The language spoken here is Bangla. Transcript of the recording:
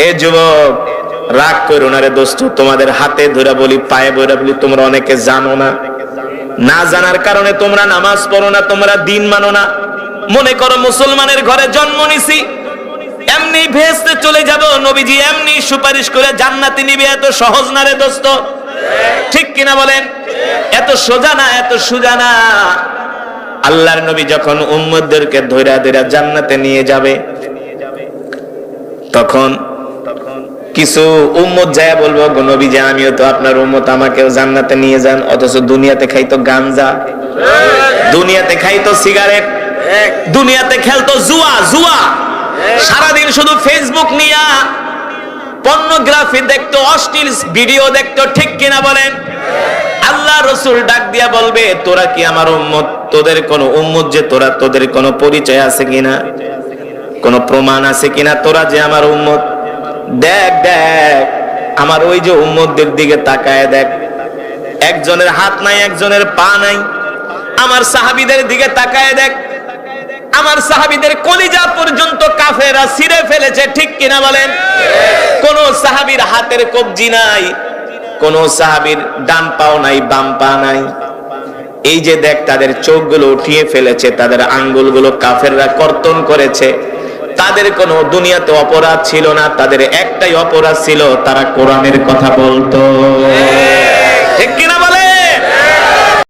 এ যুবক, রাগ করো না রে দোস্ত, তোমাদের হাতে ধরে বলি, পায়ে ধরে বলি, তোমরা অনেকে জানো না, না জানার কারণে তোমরা নামাজ পড়ো না, তোমরা দিন মানো না। মনে করো মুসলমানের ঘরে জন্ম নিছি, এমনি ভেস্তে চলে যাব, নবীজি এমনি সুপারিশ করে জান্নাতে নিবে, এত সহজ না রে দোস্ত, ঠিক কিনা বলেন? এত সোজা না, এত সোজা না। আল্লাহর নবী যখন উম্মতদেরকে ধইরা ধইরা জান্নাতে নিয়ে যাবে, তখন কিছু উম্মত যায় বলবো, গো নবীজি আমিও তো আপনার উম্মত, আমাকেও জান্নাতে নিয়ে যান। অথচ দুনিয়াতে খাইতো গাঞ্জা, দুনিয়াতে খাইতো সিগারেট, দুনিয়াতে খেলতো জুয়া, জুয়া সারাদিন শুধু ফেসবুক নিয়া পর্নোগ্রাফি দেখতো, অশ্লীল ভিডিও দেখতো, ঠিক কিনা বলেন? আল্লাহ রাসূল ডাক দিয়া বলবে, তোরা কি আমার উম্মত? তোদের কোন উম্মত যে তোরা, তোদের কোন পরিচয় আছে কিনা, কোন প্রমাণ আছে কিনা তোরা যে আমার উম্মত? দেখ দেখ, আমার ওই যে উম্মতদের দিকে তাকায় দেখ, একজনের হাত নাই, একজনের পা নাই। আমার সাহাবীদের দিকে তাকায় দেখ, আমার সাহাবীদের কলিজা পর্যন্ত কাফেররা ছিঁড়ে ফেলেছে, ঠিক কিনা বলেন? কোন সাহাবীর হাতের কবজি নাই, কোন সাহাবীর ডান পাও নাই, বাম পা নাই। এই যে দেখ, তাদের চোখগুলো উঠিয়ে ফেলেছে, তাদের আঙ্গুলগুলো কাফেররা কর্তন করেছে। তাদের কোনো দুনিয়াতে অপরাধ ছিল না, তাদের একটাই অপরাধ ছিল, তারা কোরআনের কথা বলতো।